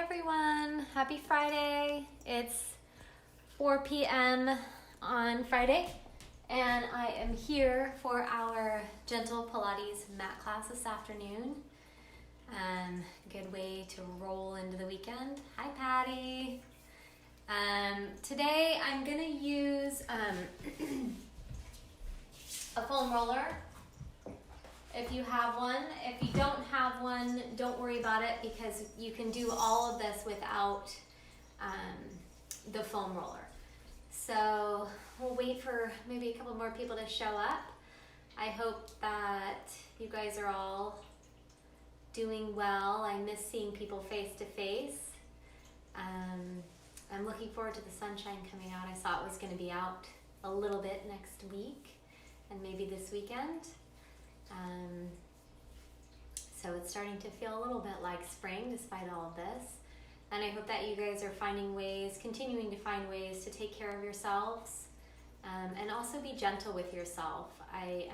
everyone, happy Friday. It's 4 p.m. on Friday and I am here for our gentle Pilates mat class this afternoon. Good way to roll into the weekend. Hi Patty. Today I'm going to use a foam roller. If you have one. If you don't have one, don't worry about it because you can do all of this without the foam roller. So we'll wait for maybe a couple more people to show up. I hope that you guys are all doing well. I miss seeing people face to face. I'm looking forward to the sunshine coming out. I saw it was going to be out a little bit next week and maybe this weekend. So it's starting to feel a little bit like spring despite all of this. And I hope that you guys are continuing to find ways to take care of yourselves and also be gentle with yourself. I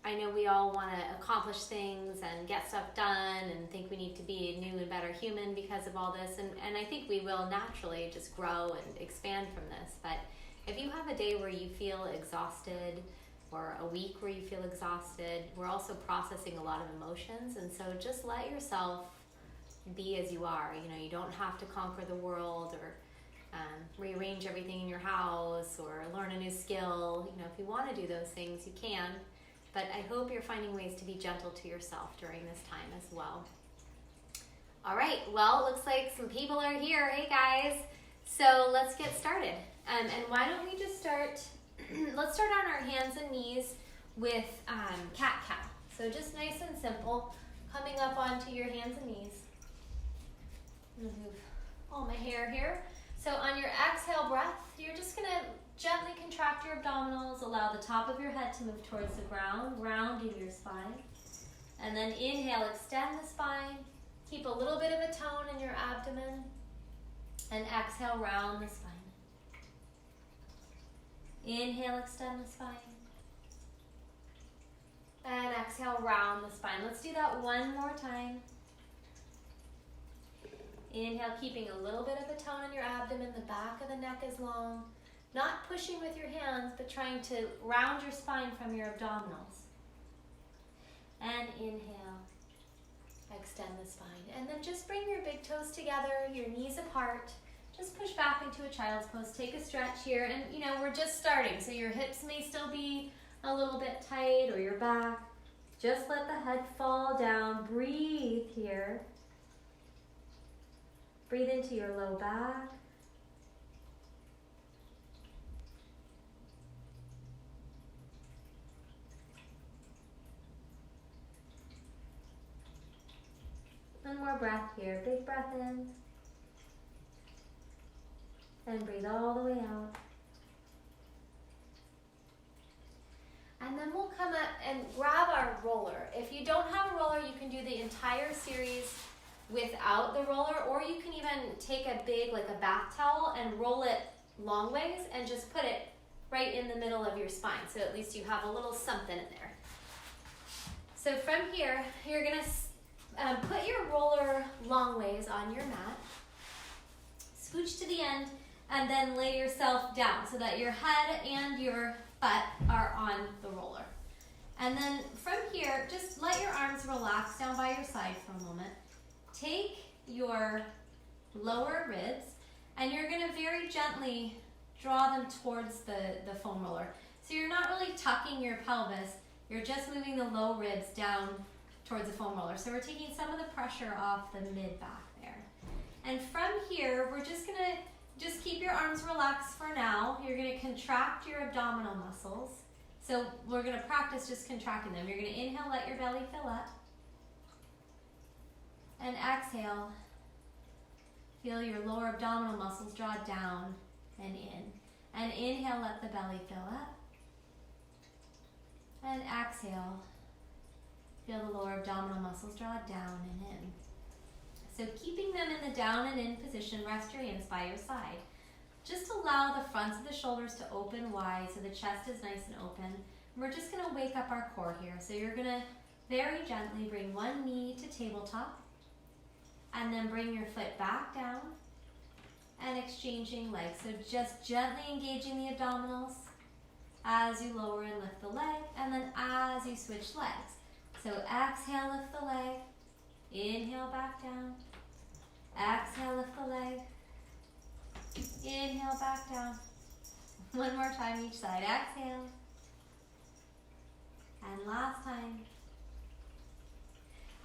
know we all want to accomplish things and get stuff done and think we need to be a new and better human because of all this. And I think we will naturally just grow and expand from this. But if you have a day where you feel exhausted, or a week where you feel exhausted, we're also processing a lot of emotions, and so just let yourself be as you are. You know, you don't have to conquer the world or rearrange everything in your house or learn a new skill. You know, if you want to do those things, you can, but I hope you're finding ways to be gentle to yourself during this time as well. All right, well, it looks like some people are here. Hey guys, so let's get started. And why don't we just start, let's start on our hands and knees with cat-cow. So just nice and simple, coming up onto your hands and knees. I'm gonna move all my hair here. So on your exhale breath, you're just gonna gently contract your abdominals, allow the top of your head to move towards the ground, rounding your spine. And then inhale, extend the spine. Keep a little bit of a tone in your abdomen. And exhale, round the spine. Inhale, extend the spine. And exhale, round the spine. Let's do that one more time. Inhale, keeping a little bit of a tone in your abdomen. The back of the neck is long. Not pushing with your hands, but trying to round your spine from your abdominals. And inhale, extend the spine. And then just bring your big toes together, your knees apart. Just push back into a child's pose. Take a stretch here. And you know, we're just starting, so your hips may still be a little bit tight or your back. Just let the head fall down. Breathe here. Breathe into your low back. One more breath here. Big breath in. And breathe all the way out. And then we'll come up and grab our roller. If you don't have a roller, you can do the entire series without the roller, or you can even take a big, like a bath towel, and roll it long ways and just put it right in the middle of your spine. So at least you have a little something in there. So from here, you're gonna put your roller long ways on your mat. Scooch to the end. And then lay yourself down so that your head and your butt are on the roller. And then from here, just let your arms relax down by your side for a moment. Take your lower ribs and you're gonna very gently draw them towards the foam roller. So you're not really tucking your pelvis, you're just moving the low ribs down towards the foam roller. So we're taking some of the pressure off the mid back there. And from here, we're just gonna keep your arms relaxed for now. You're going to contract your abdominal muscles. So we're going to practice just contracting them. You're going to inhale, let your belly fill up. And exhale, feel your lower abdominal muscles draw down and in. And inhale, let the belly fill up. And exhale, feel the lower abdominal muscles draw down and in. So keeping them in the down and in position, rest your hands by your side. Just allow the fronts of the shoulders to open wide so the chest is nice and open. And we're just going to wake up our core here. So you're going to very gently bring one knee to tabletop And then bring your foot back down and exchanging legs. So just gently engaging the abdominals as you lower and lift the leg, and then as you switch legs. So exhale, lift the leg. Inhale, back down. Exhale, lift the leg. Inhale, back down. One more time each side. Exhale. And last time.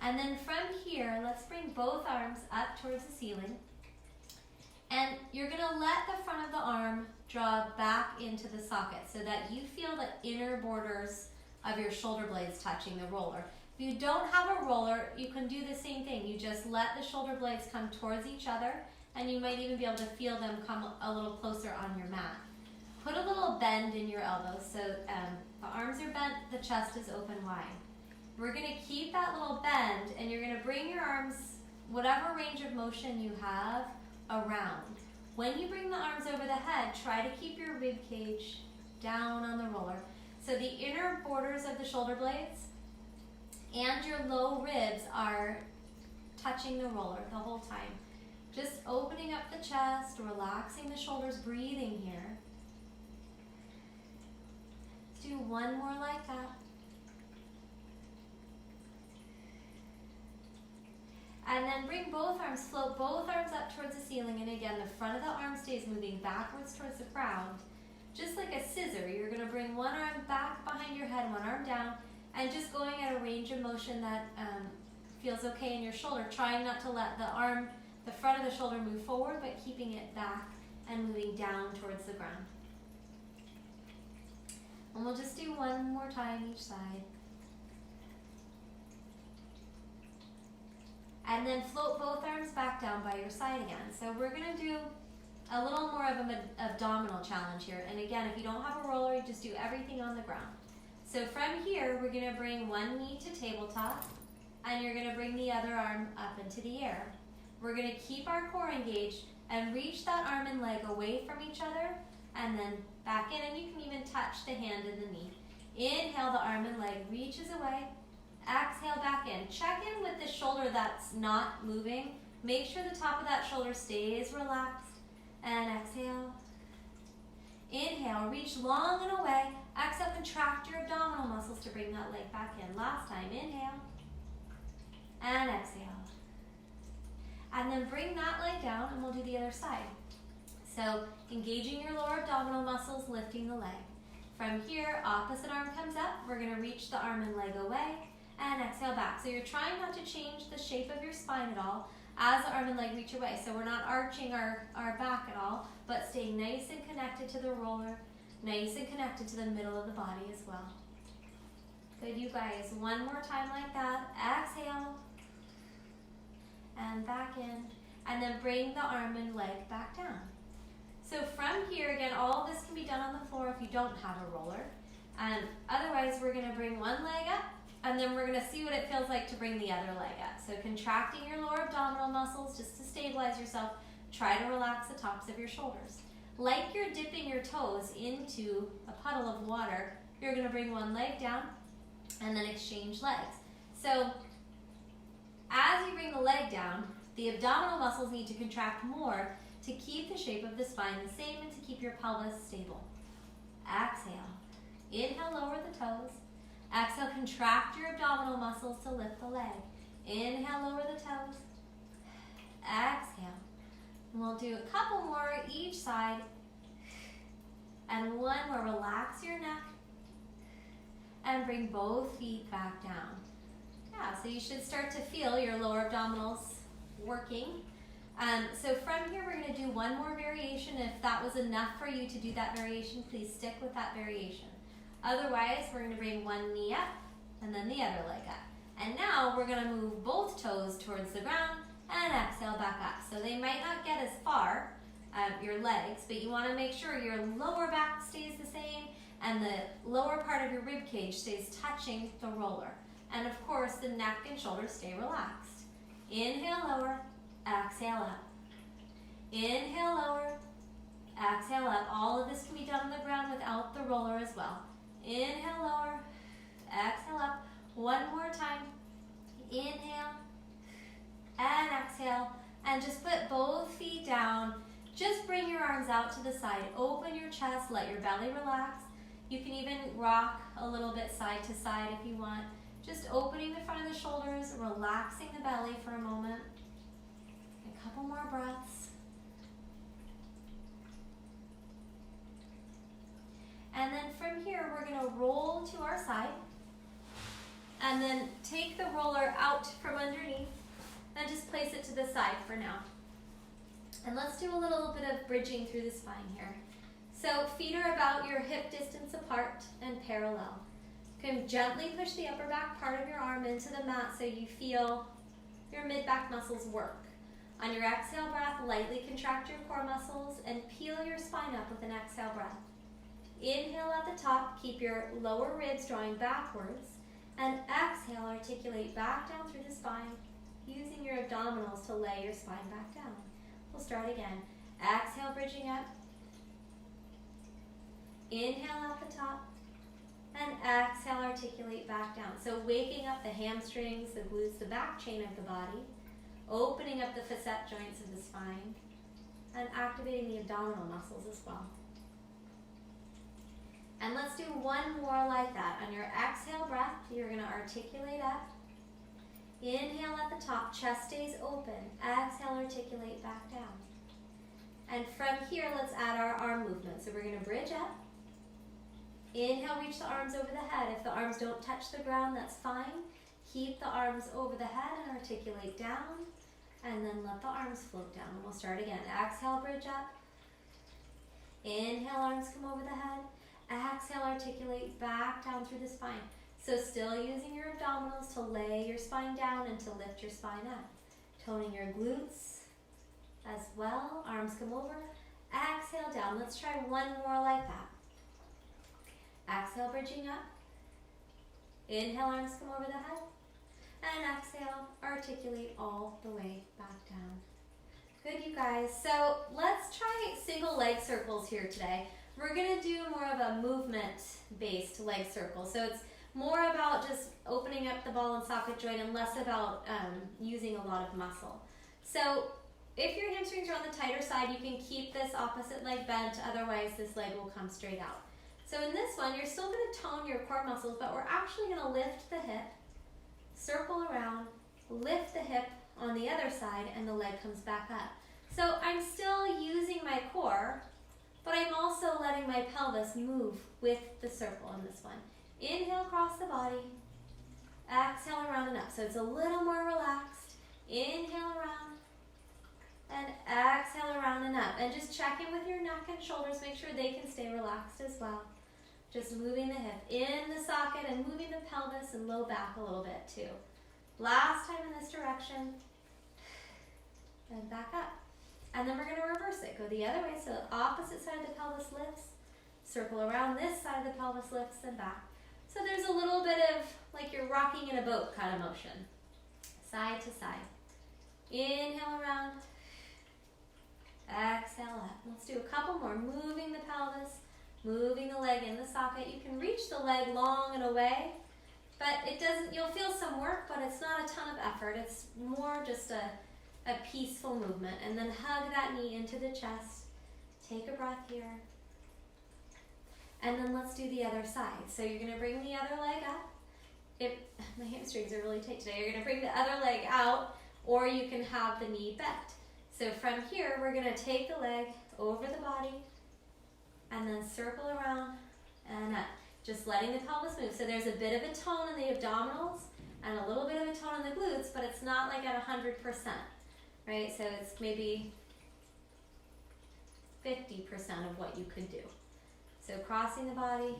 And then from here, let's bring both arms up towards the ceiling. And you're going to let the front of the arm draw back into the socket so that you feel the inner borders of your shoulder blades touching the roller. If you don't have a roller, you can do the same thing. You just let the shoulder blades come towards each other, and you might even be able to feel them come a little closer on your mat. Put a little bend in your elbows so the arms are bent, the chest is open wide. We're going to keep that little bend, and you're going to bring your arms, whatever range of motion you have, around. When you bring the arms over the head, try to keep your rib cage down on the roller. So the inner borders of the shoulder blades and your low ribs are touching the roller the whole time. Just opening up the chest, relaxing the shoulders, breathing here. Let's do one more like that. And then bring both arms, float both arms up towards the ceiling. And again, the front of the arm stays moving backwards towards the ground. Just like a scissor, you're going to bring one arm back behind your head, one arm down, and just going at a range of motion that feels okay in your shoulder. Trying not to let the front of the shoulder move forward, but keeping it back and moving down towards the ground. And we'll just do one more time each side. And then float both arms back down by your side again. So we're going to do a little more of an abdominal challenge here. And again, if you don't have a roller, you just do everything on the ground. So from here, we're going to bring one knee to tabletop, and you're going to bring the other arm up into the air. We're going to keep our core engaged and reach that arm and leg away from each other, and then back in, and you can even touch the hand and the knee. Inhale, the arm and leg reaches away. Exhale, back in. Check in with the shoulder that's not moving. Make sure the top of that shoulder stays relaxed. And exhale. Inhale, reach long and away. Exhale, contract your abdominal muscles to bring that leg back in. Last time, inhale. And exhale. And then bring that leg down, and we'll do the other side. So, engaging your lower abdominal muscles, lifting the leg. From here, opposite arm comes up. We're going to reach the arm and leg away. And exhale back. So you're trying not to change the shape of your spine at all as the arm and leg reach away. So we're not arching our back at all, but staying nice and connected to the roller, nice and connected to the middle of the body as well. Good, you guys. One more time like that. Exhale. And back in. And then bring the arm and leg back down. So from here, again, all of this can be done on the floor if you don't have a roller. Otherwise, we're going to bring one leg up, and then we're going to see what it feels like to bring the other leg up. So contracting your lower abdominal muscles just to stabilize yourself. Try to relax the tops of your shoulders. Like you're dipping your toes into a puddle of water, you're going to bring one leg down and then exchange legs. So as you bring the leg down, the abdominal muscles need to contract more to keep the shape of the spine the same and to keep your pelvis stable. Exhale. Inhale, lower the toes. Exhale, contract your abdominal muscles to lift the leg. Inhale, lower the toes. Exhale. And we'll do a couple more each side. And one more, relax your neck. And bring both feet back down. Yeah, so you should start to feel your lower abdominals working. So from here, we're going to do one more variation. If that was enough for you to do that variation, please stick with that variation. Otherwise, we're going to bring one knee up and then the other leg up. And now we're going to move both toes towards the ground and exhale back up. So they might not get as far, your legs, but you want to make sure your lower back stays the same and the lower part of your rib cage stays touching the roller. And of course, the neck and shoulders stay relaxed. Inhale, lower, exhale up. Inhale, lower, exhale up. All of this can be done on the ground without the roller as well. Inhale, lower, exhale up. One more time. Inhale, and exhale. And just put both feet down. Just bring your arms out to the side. Open your chest, let your belly relax. You can even rock a little bit side to side if you want. Just opening the front of the shoulders, relaxing the belly for a moment. A couple more breaths. And then from here, we're going to roll to our side. And then take the roller out from underneath and just place it to the side for now. And let's do a little bit of bridging through the spine here. So feet are about your hip distance apart and parallel. You can gently push the upper back part of your arm into the mat so you feel your mid-back muscles work. On your exhale breath, lightly contract your core muscles and peel your spine up with an exhale breath. Inhale at the top, keep your lower ribs drawing backwards, and exhale, articulate back down through the spine, using your abdominals to lay your spine back down. We'll start again. Exhale, bridging up. Inhale at the top. And exhale, articulate back down. So waking up the hamstrings, the glutes, the back chain of the body. Opening up the facet joints of the spine. And activating the abdominal muscles as well. And let's do one more like that. On your exhale breath, you're going to articulate up. Inhale at the top, chest stays open. Exhale, articulate back down. And from here, let's add our arm movement. So we're going to bridge up. Inhale, reach the arms over the head. If the arms don't touch the ground, that's fine. Keep the arms over the head and articulate down. And then let the arms float down. And we'll start again. Exhale, bridge up. Inhale, arms come over the head. Exhale, articulate back down through the spine. So still using your abdominals to lay your spine down and to lift your spine up. Toning your glutes as well. Arms come over. Exhale down. Let's try one more like that. Exhale, bridging up. Inhale, arms come over the head. And exhale, articulate all the way back down. Good, you guys. So let's try single leg circles here today. We're going to do more of a movement-based leg circle. So it's more about just opening up the ball and socket joint and less about using a lot of muscle. So if your hamstrings are on the tighter side, you can keep this opposite leg bent. Otherwise, this leg will come straight out. So in this one, you're still going to tone your core muscles, but we're actually going to lift the hip, circle around, lift the hip on the other side, and the leg comes back up. So I'm still using my core, but I'm also letting my pelvis move with the circle in this one. Inhale across the body. Exhale around and up. So it's a little more relaxed. Inhale around. And exhale around and up. And just check in with your neck and shoulders. Make sure they can stay relaxed as well. Just moving the hip in the socket and moving the pelvis and low back a little bit too. Last time in this direction. And back up. And then we're going to reverse it. Go the other way. So the opposite side of the pelvis lifts. Circle around this side of the pelvis lifts and back. So there's a little bit of like you're rocking in a boat kind of motion. Side to side. Inhale around. Exhale up. Let's do a couple more. Moving the pelvis. Moving the leg in the socket. You can reach the leg long and away. But it doesn't, you'll feel some work, but it's not a ton of effort. It's more just a peaceful movement. And then hug that knee into the chest. Take a breath here. And then let's do the other side. So you're going to bring the other leg up. If my hamstrings are really tight today, you're going to bring the other leg out, or you can have the knee bent. So from here, we're going to take the leg over the body and then circle around and up. Just letting the pelvis move. So there's a bit of a tone in the abdominals and a little bit of a tone in the glutes, but it's not like at 100%, right? So it's maybe 50% of what you could do. So crossing the body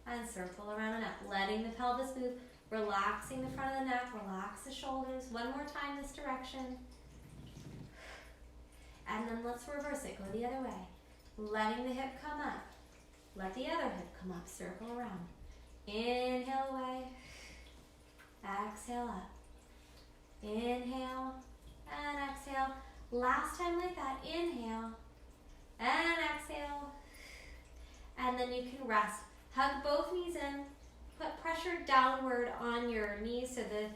and circle around and up, letting the pelvis move, relaxing the front of the neck, relax the shoulders. One more time this direction. And then let's reverse it, go the other way. Letting the hip come up. Let the other hip come up, circle around. Inhale away, exhale up. Inhale and exhale. Last time like that, inhale and exhale. And then you can rest. Hug both knees in. Put pressure downward on your knees so the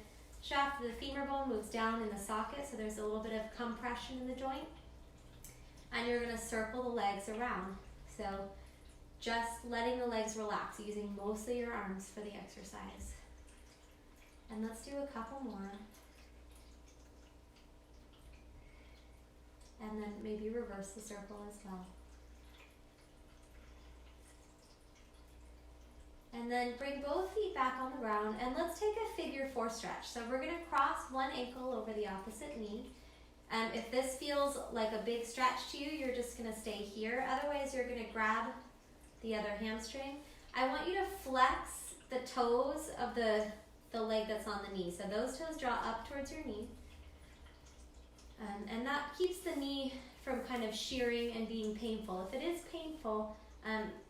shaft of the femur bone moves down in the socket, so there's a little bit of compression in the joint. And you're going to circle the legs around. So just letting the legs relax, using mostly your arms for the exercise. And let's do a couple more. And then maybe reverse the circle as well. And then bring both feet back on the ground, and let's take a figure 4 stretch. So we're going to cross one ankle over the opposite knee. If this feels like a big stretch to you, you're just going to stay here. Otherwise, you're going to grab the other hamstring. I want you to flex the toes of the leg that's on the knee. So those toes draw up towards your knee. And that keeps the knee from kind of shearing and being painful. If it is painful,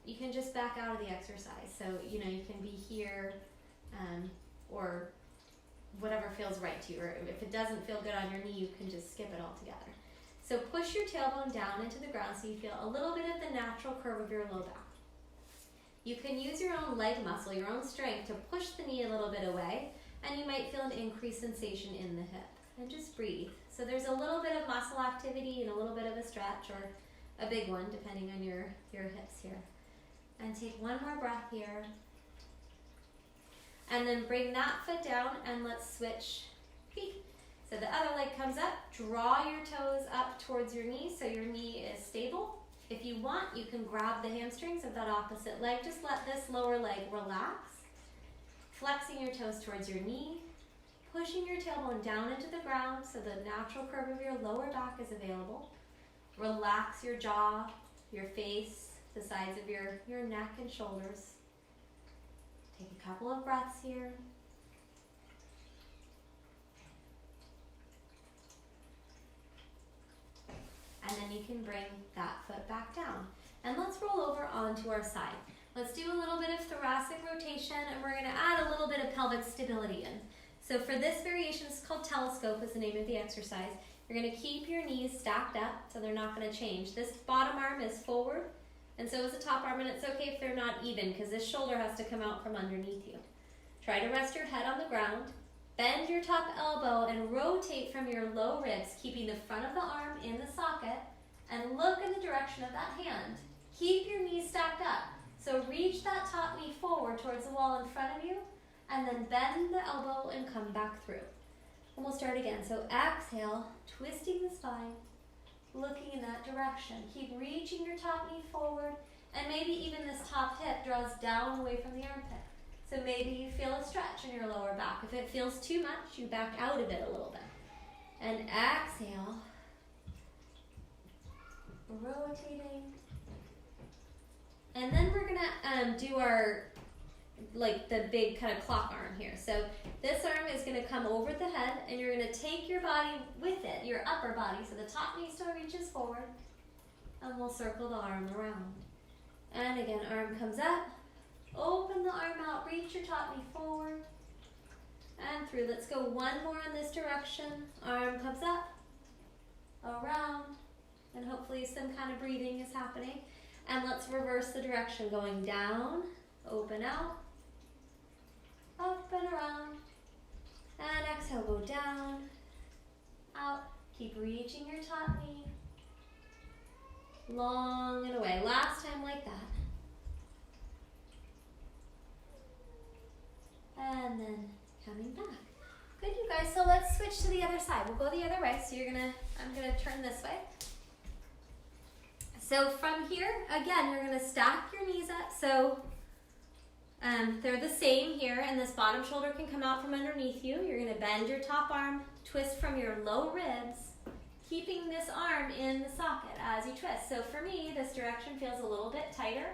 you can just back out of the exercise. So, you can be here or whatever feels right to you. Or if it doesn't feel good on your knee, you can just skip it altogether. So push your tailbone down into the ground so you feel a little bit of the natural curve of your low back. You can use your own leg muscle, your own strength to push the knee a little bit away, and you might feel an increased sensation in the hip. And just breathe. So there's a little bit of muscle activity and a little bit of a stretch, or a big one depending on your hips here. And take one more breath here. And then bring that foot down and let's switch feet. So the other leg comes up, draw your toes up towards your knee so your knee is stable. If you want, you can grab the hamstrings of that opposite leg. Just let this lower leg relax. Flexing your toes towards your knee. Pushing your tailbone down into the ground so the natural curve of your lower back is available. Relax your jaw, your face, the sides of your neck and shoulders. Take a couple of breaths here. And then you can bring that foot back down. And let's roll over onto our side. Let's do a little bit of thoracic rotation, and we're going to add a little bit of pelvic stability in. So for this variation, it's called telescope, is the name of the exercise. You're going to keep your knees stacked up so they're not going to change. This bottom arm is forward, and so is the top arm, and it's okay if they're not even because this shoulder has to come out from underneath you. Try to rest your head on the ground. Bend your top elbow and rotate from your low ribs, keeping the front of the arm in the socket, and look in the direction of that hand. Keep your knees stacked up. So reach that top knee forward towards the wall in front of you, and then bend the elbow and come back through. And we'll start again. So exhale, twisting the spine, looking in that direction. Keep reaching your top knee forward, and maybe even this top hip draws down away from the armpit. So maybe you feel a stretch in your lower back. If it feels too much, you back out of it a little bit. And exhale, rotating. And then we're gonna do our, the big kind of clock arm here. So this arm is gonna come over the head, and you're gonna take your body with it, your upper body, so the top knee still reaches forward, and we'll circle the arm around. And again, arm comes up, open the arm out, reach your top knee forward, and through. Let's go one more in this direction. Arm comes up, around, and hopefully some kind of breathing is happening. And let's reverse the direction, going down, open out, up and around, and exhale, go down, out. Keep reaching your top knee, long and away. Last time like that. And then coming back. Good, you guys. So let's switch to the other side. We'll go the other way. So I'm gonna turn this way. So from here, again, you're gonna stack your knees up. So they're the same here, and this bottom shoulder can come out from underneath you. You're gonna bend your top arm, twist from your low ribs, keeping this arm in the socket as you twist. So for me, this direction feels a little bit tighter,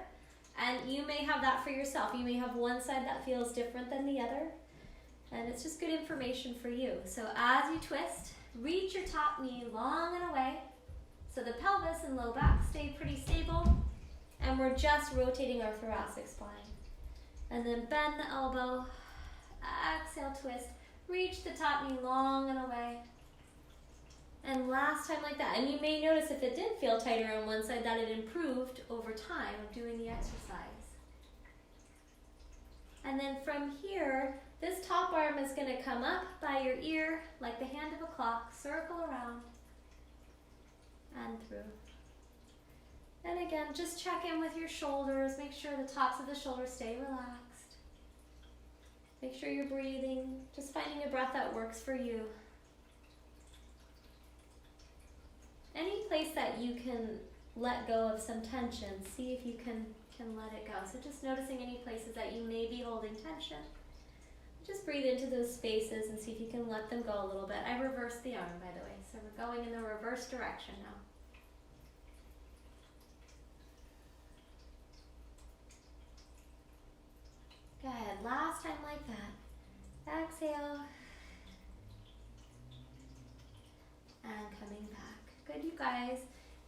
and you may have that for yourself. You may have one side that feels different than the other, and it's just good information for you. So as you twist, reach your top knee long and away, so the pelvis and low back stay pretty stable, and we're just rotating our thoracic spine. And then bend the elbow, exhale, twist, reach the top knee long and away. And last time like that. And you may notice if it did feel tighter on one side that it improved over time of doing the exercise. And then from here, This top arm is going to come up by your ear like the hand of a clock, circle around and through. And again, just check in with your shoulders. Make sure the tops of the shoulders stay relaxed. Make sure you're breathing, just finding a breath that works for you. Any place that you can let go of some tension, see if you can let it go. So just noticing any places that you may be holding tension. Just breathe into those spaces and see if you can let them go a little bit. I reversed the arm, by the way, so we're going in the reverse direction now. Good, last time like that. Exhale. And coming back. Good, you guys.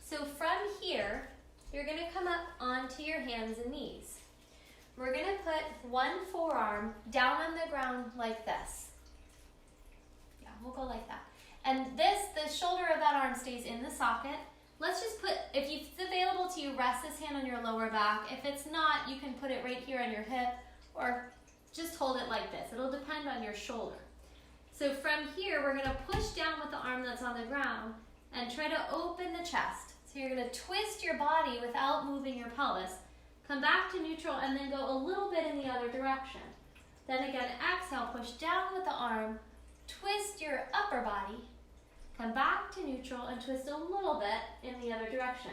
So from here, you're gonna come up onto your hands and knees. We're gonna put one forearm down on the ground like this. Yeah, we'll go like that. And the shoulder of that arm stays in the socket. Let's just put, if it's available to you, rest this hand on your lower back. If it's not, you can put it right here on your hip or just hold it like this. It'll depend on your shoulder. So from here, we're gonna push down with the arm that's on the ground and try to open the chest. So you're gonna twist your body without moving your pelvis. Come back to neutral and then go a little bit in the other direction. Then again, exhale, push down with the arm, twist your upper body, come back to neutral and twist a little bit in the other direction.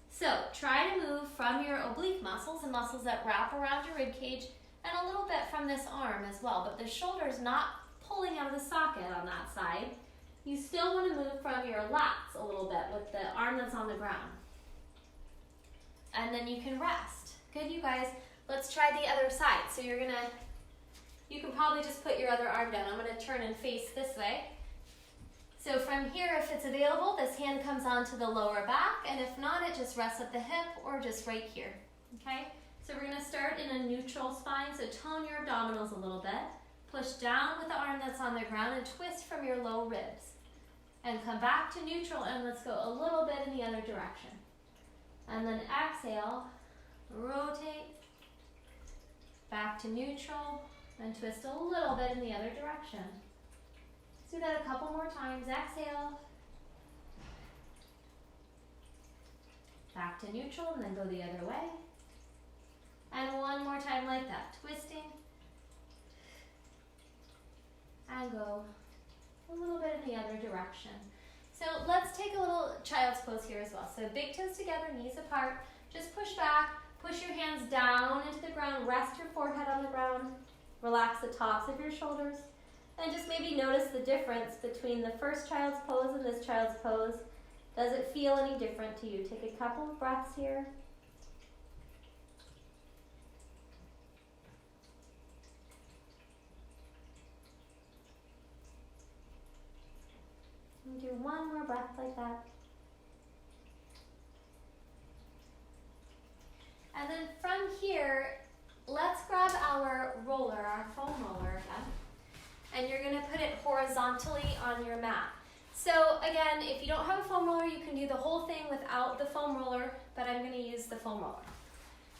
So try to move from your oblique muscles, the muscles that wrap around your rib cage, and a little bit from this arm as well. But the shoulder is not pulling out of the socket on that side. You still want to move from your lats a little bit with the arm that's on the ground. And then you can rest. Good, you guys. Let's try the other side. So you can probably just put your other arm down. I'm going to turn and face this way. So from here, if it's available, this hand comes onto the lower back, and if not, it just rests at the hip or just right here. Okay? So we're going to start in a neutral spine, so tone your abdominals a little bit. Push down with the arm that's on the ground and twist from your low ribs. And come back to neutral, and let's go a little bit in the other direction. And then exhale, rotate, back to neutral, and twist a little bit in the other direction. Let's do that a couple more times. Exhale, back to neutral, and then go the other way. And one more time like that, twisting, and go a little bit in the other direction. So let's take a little child's pose here as well. So big toes together, knees apart. Just push back, push your hands down into the ground, rest your forehead on the ground, relax the tops of your shoulders, and just maybe notice the difference between the first child's pose and this child's pose. Does it feel any different to you? Take a couple of breaths here. And do one more breath like that. And then from here, let's grab our roller, our foam roller again. And you're going to put it horizontally on your mat. So again, if you don't have a foam roller, you can do the whole thing without the foam roller, but I'm going to use the foam roller.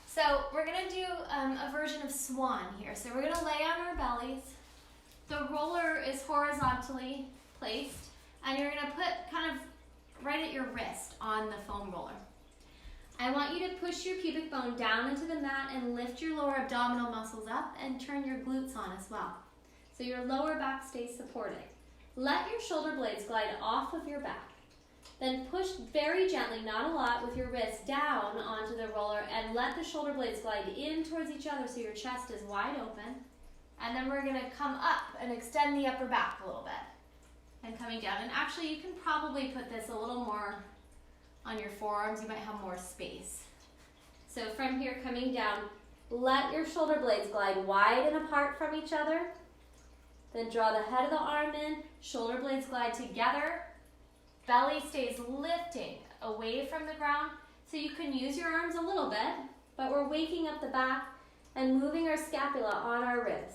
So we're going to do a version of swan here. So we're going to lay on our bellies. The roller is horizontally placed, and you're going to put kind of right at your wrist on the foam roller. I want you to push your pubic bone down into the mat and lift your lower abdominal muscles up and turn your glutes on as well. So your lower back stays supported. Let your shoulder blades glide off of your back. Then push very gently, not a lot, with your wrist down onto the roller and let the shoulder blades glide in towards each other so your chest is wide open. And then we're going to come up and extend the upper back a little bit. And coming down. And actually, you can probably put this a little more on your forearms. You might have more space. So from here, coming down, let your shoulder blades glide wide and apart from each other. Then draw the head of the arm in, shoulder blades glide together. Belly stays lifting away from the ground. So you can use your arms a little bit, but we're waking up the back and moving our scapula on our ribs.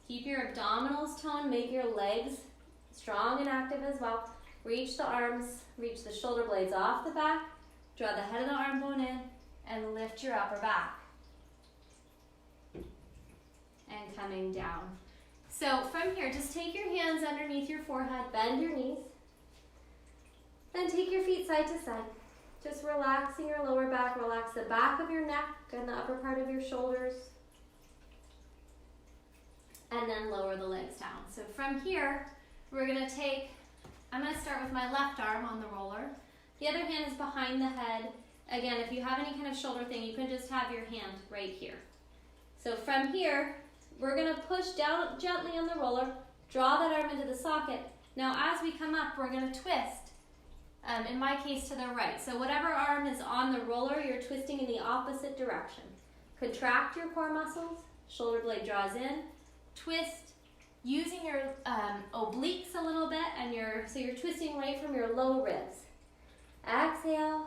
Keep your abdominals toned, make your legs strong and active as well. Reach the arms, reach the shoulder blades off the back, draw the head of the arm bone in, and lift your upper back. And coming down. So from here, just take your hands underneath your forehead, bend your knees. Then take your feet side to side. Just relaxing your lower back, relax the back of your neck and the upper part of your shoulders. And then lower the legs down. So from here, we're gonna I'm gonna start with my left arm on the roller. The other hand is behind the head. Again, if you have any kind of shoulder thing, you can just have your hand right here. So from here, we're gonna push down gently on the roller, draw that arm into the socket. Now as we come up, we're gonna twist. In my case, to the right. So whatever arm is on the roller, you're twisting in the opposite direction. Contract your core muscles, shoulder blade draws in, twist, using your obliques a little bit, and so you're twisting right from your low ribs. Exhale,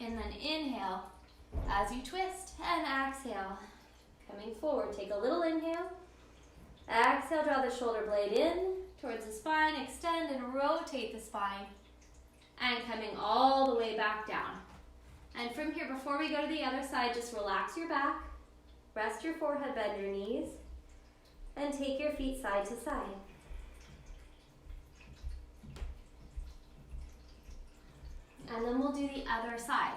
and then inhale as you twist, and exhale. Coming forward, take a little inhale. Exhale, draw the shoulder blade in towards the spine, extend and rotate the spine. And coming all the way back down. And from here, before we go to the other side, just relax your back, rest your forehead, bend your knees, and take your feet side to side. And then we'll do the other side.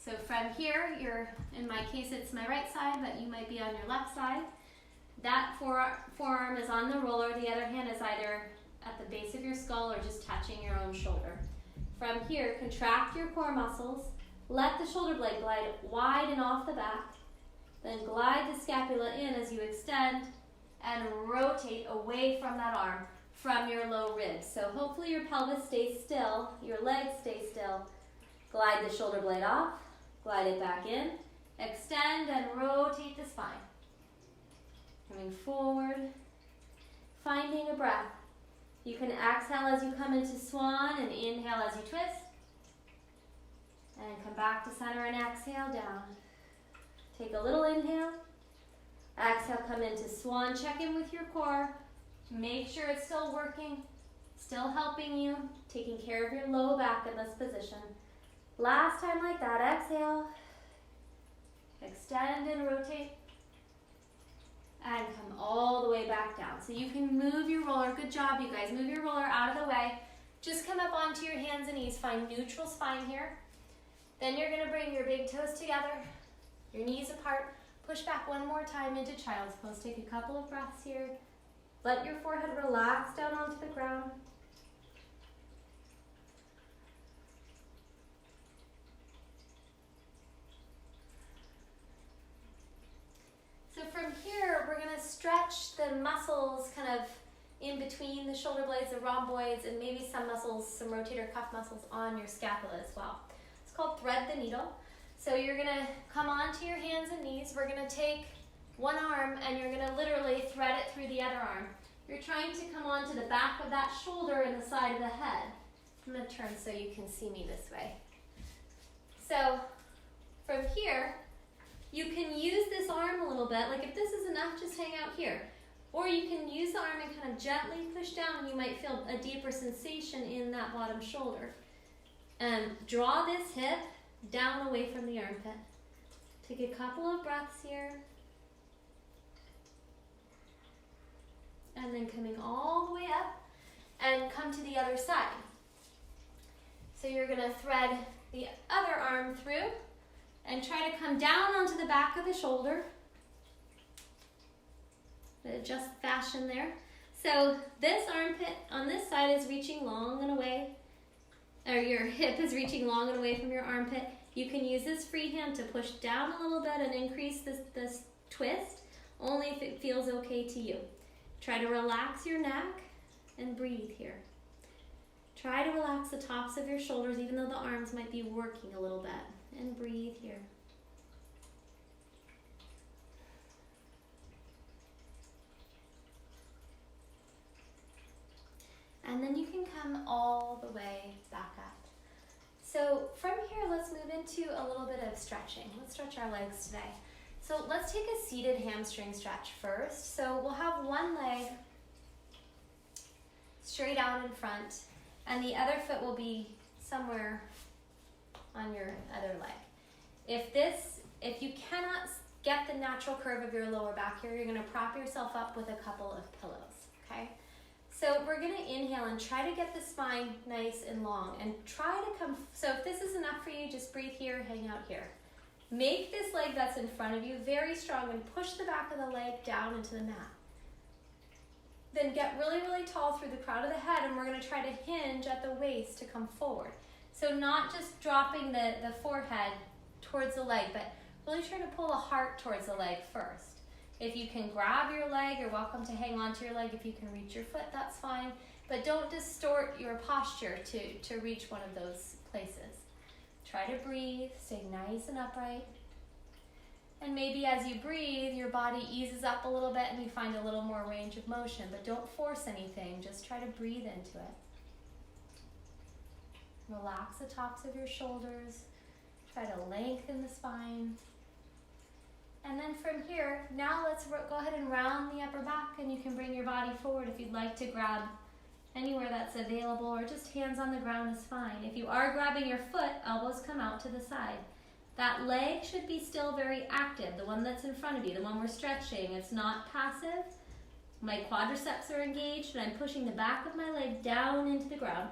So from here, in my case, it's my right side, but you might be on your left side. That forearm is on the roller. The other hand is either at the base of your skull or just touching your own shoulder. From here, contract your core muscles. Let the shoulder blade glide wide and off the back. Then glide the scapula in as you extend and rotate away from that arm, from your low ribs. So hopefully your pelvis stays still, your legs stay still. Glide the shoulder blade off, glide it back in, extend and rotate the spine. Coming forward, finding a breath. You can exhale as you come into swan and inhale as you twist. And come back to center and exhale down. Take a little inhale. Exhale, come into swan. Check in with your core. Make sure it's still working, still helping you, taking care of your low back in this position. Last time like that, exhale. Extend and rotate. And come all the way back down. So you can move your roller. Good job, you guys. Move your roller out of the way. Just come up onto your hands and knees. Find neutral spine here. Then you're going to bring your big toes together, your knees apart. Push back one more time into child's pose. Take a couple of breaths here. Let your forehead relax down onto the ground. So from here, we're going to stretch the muscles kind of in between the shoulder blades, the rhomboids, and maybe some muscles, some rotator cuff muscles on your scapula as well. It's called thread the needle. So you're going to come onto your hands and knees. We're going to take one arm and you're going to literally thread it through the other arm. You're trying to come onto the back of that shoulder and the side of the head. I'm going to turn so you can see me this way. So from here, you can use this arm a little bit. Like if this is enough, just hang out here. Or you can use the arm and kind of gently push down, and you might feel a deeper sensation in that bottom shoulder. Draw this hip down away from the armpit. Take a couple of breaths here. And then coming all the way up and come to the other side. So you're going to thread the other arm through and try to come down onto the back of the shoulder. Adjust fashion there. So this armpit on this side is reaching long and away, or your hip is reaching long and away from your armpit. You can use this free hand to push down a little bit and increase this twist, only if it feels okay to you. Try to relax your neck and breathe here. Try to relax the tops of your shoulders, even though the arms might be working a little bit, and breathe here. And then you can come all the way back up. So from here, let's move into a little bit of stretching. Let's stretch our legs today. So let's take a seated hamstring stretch first. So we'll have one leg straight out in front, and the other foot will be somewhere on your other leg. If you cannot get the natural curve of your lower back here, you're gonna prop yourself up with a couple of pillows, okay? So we're gonna inhale and try to get the spine nice and long and try to come, so if this is enough for you, just breathe here, hang out here. Make this leg that's in front of you very strong and push the back of the leg down into the mat. Then get really, really tall through the crown of the head, and we're gonna try to hinge at the waist to come forward. So not just dropping the forehead towards the leg, but really trying to pull the heart towards the leg first. If you can grab your leg, you're welcome to hang on to your leg. If you can reach your foot, that's fine. But don't distort your posture to reach one of those places. Try to breathe, stay nice and upright. And maybe as you breathe, your body eases up a little bit and you find a little more range of motion, but don't force anything, just try to breathe into it. Relax the tops of your shoulders, try to lengthen the spine. And then from here, now let's go ahead and round the upper back, and you can bring your body forward if you'd like to grab anywhere that's available, or just hands on the ground is fine. If you are grabbing your foot, elbows come out to the side. That leg should be still very active, the one that's in front of you, the one we're stretching. It's not passive. My quadriceps are engaged, and I'm pushing the back of my leg down into the ground.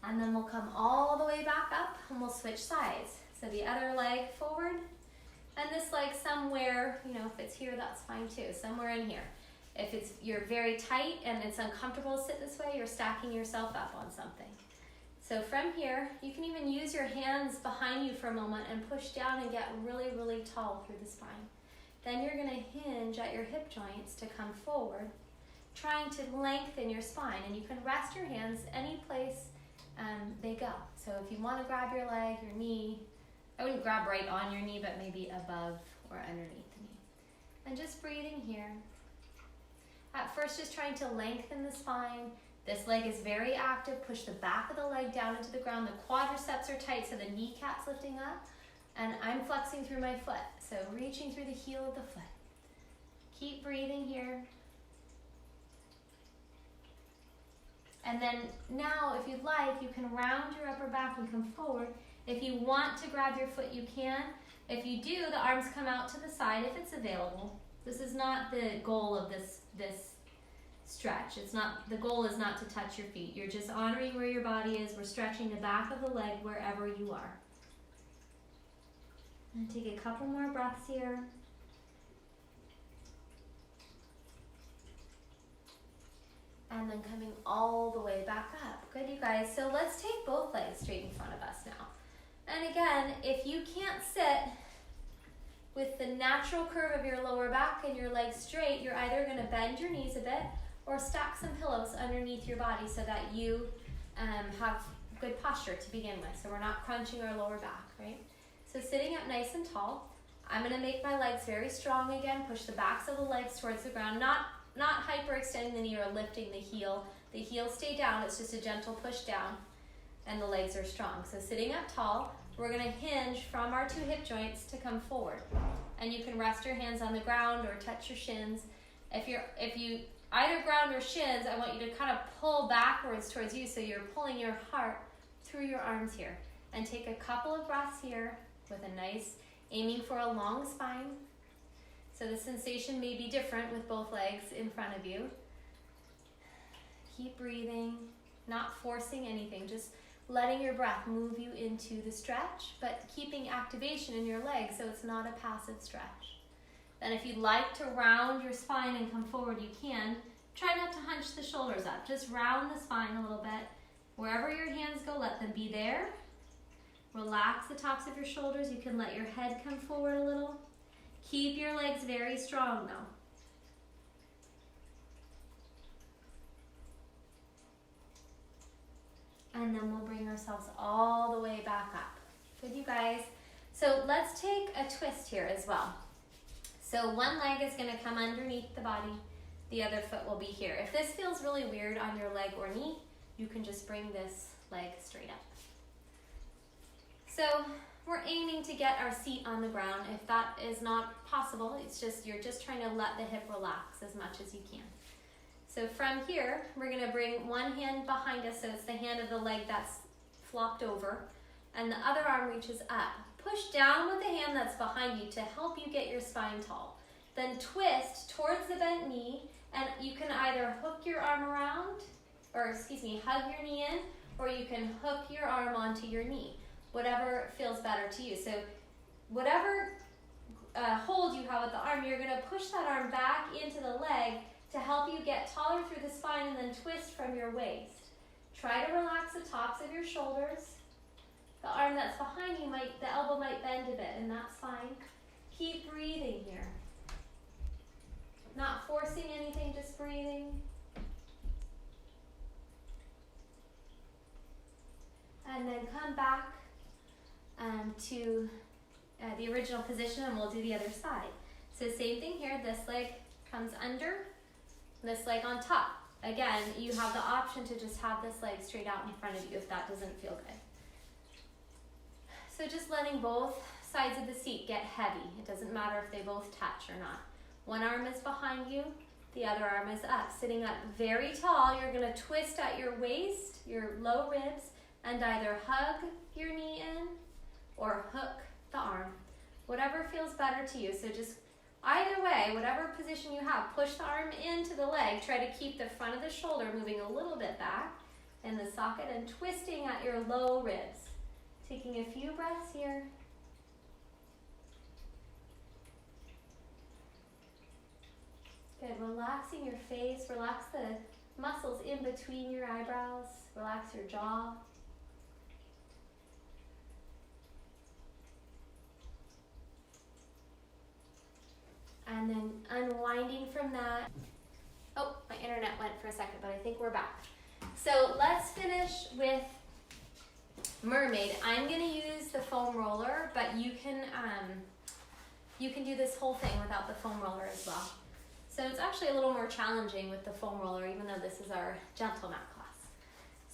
And then we'll come all the way back up, and we'll switch sides. So the other leg forward, and this leg somewhere, if it's here, that's fine too, somewhere in here. If you're very tight and it's uncomfortable to sit this way, you're stacking yourself up on something. So from here, you can even use your hands behind you for a moment and push down and get really, really tall through the spine. Then you're gonna hinge at your hip joints to come forward, trying to lengthen your spine. And you can rest your hands any place they go. So if you wanna grab your leg, your knee, I wouldn't grab right on your knee, but maybe above or underneath the knee. And just breathing here. At first, just trying to lengthen the spine. This leg is very active. Push the back of the leg down into the ground. The quadriceps are tight, so the kneecap's lifting up. And I'm flexing through my foot, so reaching through the heel of the foot. Keep breathing here. And then now, if you'd like, you can round your upper back and come forward. If you want to grab your foot, you can. If you do, the arms come out to the side if it's available. This is not the goal of this stretch. The goal is not to touch your feet. You're just honoring where your body is. We're stretching the back of the leg wherever you are. And take a couple more breaths here. And then coming all the way back up. Good, you guys. So let's take both legs straight in front of us now. And again, if you can't sit with the natural curve of your lower back and your legs straight, you're either going to bend your knees a bit or stack some pillows underneath your body so that you have good posture to begin with. So we're not crunching our lower back, right? So sitting up nice and tall, I'm going to make my legs very strong again. Push the backs of the legs towards the ground, not hyperextending the knee or lifting the heel. The heel stay down, it's just a gentle push down, and the legs are strong. So sitting up tall, we're going to hinge from our two hip joints to come forward. And you can rest your hands on the ground or touch your shins. If you either ground or shins, I want you to kind of pull backwards towards you, so you're pulling your heart through your arms here. And take a couple of breaths here with a nice, aiming for a long spine. So the sensation may be different with both legs in front of you. Keep breathing, not forcing anything, just letting your breath move you into the stretch, but keeping activation in your legs so it's not a passive stretch. Then if you'd like to round your spine and come forward, you can. Try not to hunch the shoulders up. Just round the spine a little bit. Wherever your hands go, let them be there. Relax the tops of your shoulders. You can let your head come forward a little. Keep your legs very strong though. And then we'll bring ourselves all the way back up. Good, you guys? So let's take a twist here as well. So one leg is going to come underneath the body. The other foot will be here. If this feels really weird on your leg or knee, you can just bring this leg straight up. So we're aiming to get our seat on the ground. If that is not possible, you're just trying to let the hip relax as much as you can. So from here, we're going to bring one hand behind us, so it's the hand of the leg that's flopped over, and the other arm reaches up. push down with the hand that's behind you to help you get your spine tall. Then twist towards the bent knee, and you can either hook your arm around, hug your knee in, or you can hook your arm onto your knee, whatever feels better to you. So whatever hold you have with the arm, you're going to push that arm back into the leg to help you get taller through the spine, and then twist from your waist. Try to relax the tops of your shoulders. The arm that's behind you, the elbow might bend a bit, and that's fine. Keep breathing here. Not forcing anything, just breathing. And then come back to the original position, and we'll do the other side. So same thing here, this leg comes under, this leg on top. Again, you have the option to just have this leg straight out in front of you if that doesn't feel good. So just letting both sides of the seat get heavy. It doesn't matter if they both touch or not. One arm is behind you, the other arm is up. Sitting up very tall, you're going to twist at your waist, your low ribs, and either hug your knee in or hook the arm. Whatever feels better to you. So just either way, whatever position you have, push the arm into the leg. Try to keep the front of the shoulder moving a little bit back in the socket and twisting at your low ribs. Taking a few breaths here. Good, relaxing your face, relax the muscles in between your eyebrows, relax your jaw. And then unwinding from that. Oh, my internet went for a second, but I think we're back. So let's finish with mermaid. I'm going to use the foam roller, but you can do this whole thing without the foam roller as well. So it's actually a little more challenging with the foam roller, even though this is our gentle mat class.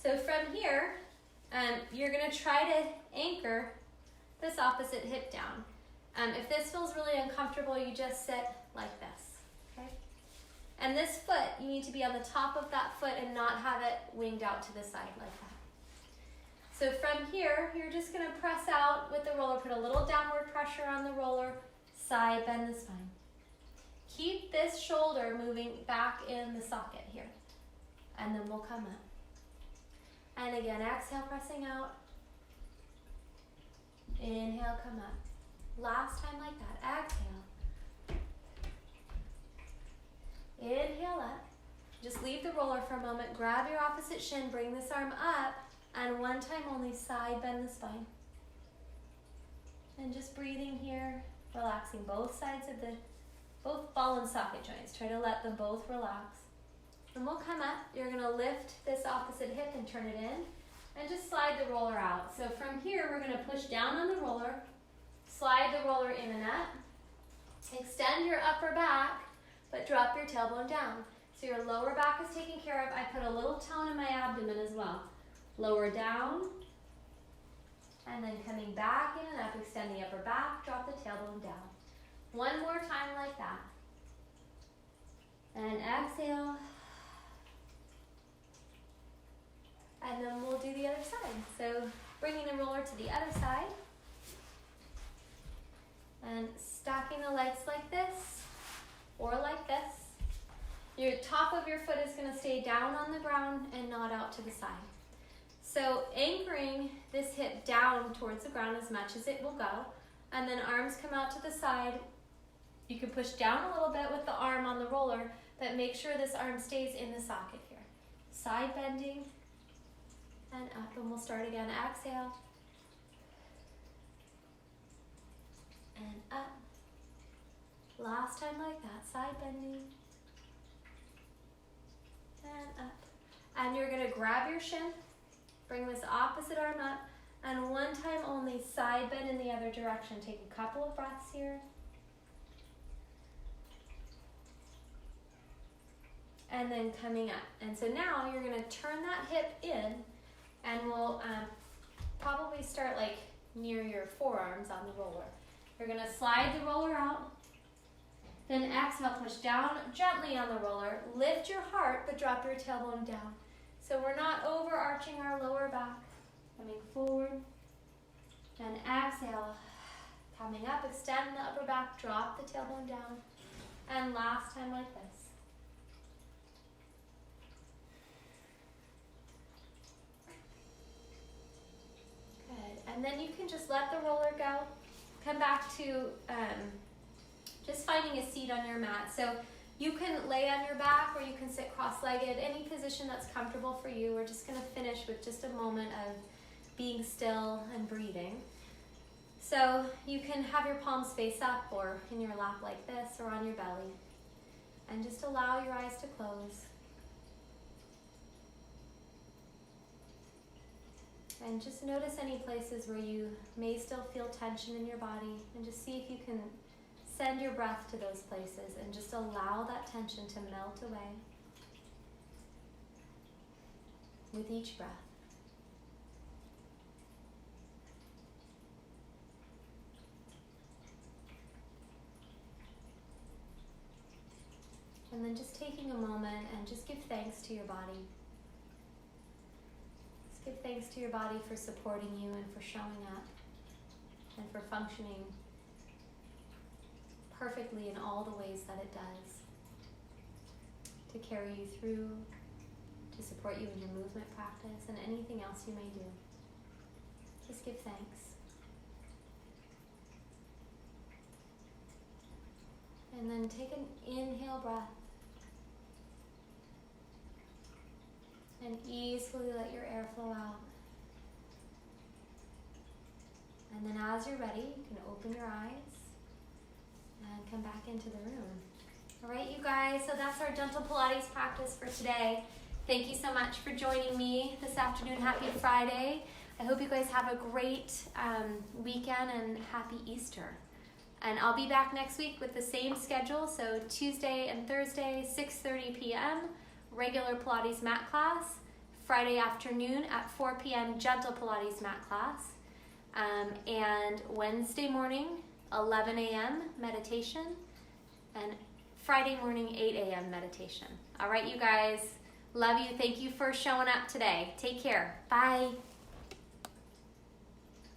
So from here, you're going to try to anchor this opposite hip down. If this feels really uncomfortable, you just sit like this, okay? And this foot, you need to be on the top of that foot and not have it winged out to the side like that. So from here, you're just going to press out with the roller, put a little downward pressure on the roller, side bend the spine. Keep this shoulder moving back in the socket here, and then we'll come up. And again, exhale, pressing out. Inhale, come up. Last time like that, exhale. Inhale up. Just leave the roller for a moment, grab your opposite shin, bring this arm up, and one time only side bend the spine. And just breathing here, relaxing both sides of both ball and socket joints. Try to let them both relax. And we'll come up, you're gonna lift this opposite hip and turn it in, and just slide the roller out. So from here, we're gonna push down on the roller, slide the roller in and up, extend your upper back, but drop your tailbone down. So your lower back is taken care of. I put a little tone in my abdomen as well. Lower down, and then coming back in and up, extend the upper back, drop the tailbone down. One more time like that. And exhale. And then we'll do the other side. So bringing the roller to the other side. And stacking the legs like this, or like this. Your top of your foot is going to stay down on the ground and not out to the side. So anchoring this hip down towards the ground as much as it will go, and then arms come out to the side. You can push down a little bit with the arm on the roller, but make sure this arm stays in the socket here. Side bending, and up, and we'll start again. Exhale, and up. Last time like that, side bending, and up. And you're gonna grab your shin, bring this opposite arm up, and one time only side bend in the other direction. Take a couple of breaths here. And then coming up. And so now you're gonna turn that hip in, and we'll probably start like near your forearms on the roller. You're gonna slide the roller out, then exhale, push down gently on the roller, lift your heart, but drop your tailbone down. So we're not overarching our lower back, coming forward, and exhale, Coming up, extend the upper back, drop the tailbone down. And last time like this. Good. And then you can just let the roller go. Come back to just finding a seat on your mat. So you can lay on your back or you can sit cross-legged, any position that's comfortable for you. We're just going to finish with just a moment of being still and breathing. So you can have your palms face up or in your lap like this or on your belly. And just allow your eyes to close. And just notice any places where you may still feel tension in your body, and just see if you can send your breath to those places and just allow that tension to melt away with each breath. And then just taking a moment and just give thanks to your body. Just give thanks to your body for supporting you and for showing up and for functioning perfectly in all the ways that it does, to carry you through, to support you in your movement practice and anything else you may do. Just give thanks. And then take an inhale breath. And easily let your air flow out. And then as you're ready, you can open your eyes and come back into the room. All right, you guys, so that's our gentle Pilates practice for today. Thank you so much for joining me this afternoon. Happy Friday. I hope you guys have a great weekend and happy Easter. And I'll be back next week with the same schedule. So Tuesday and Thursday, 6:30 p.m., regular Pilates mat class. Friday afternoon at 4 p.m., gentle Pilates mat class. And Wednesday morning, 11 a.m. meditation. And Friday morning, 8 a.m. meditation. All right, you guys. Love you. Thank you for showing up today. Take care. Bye.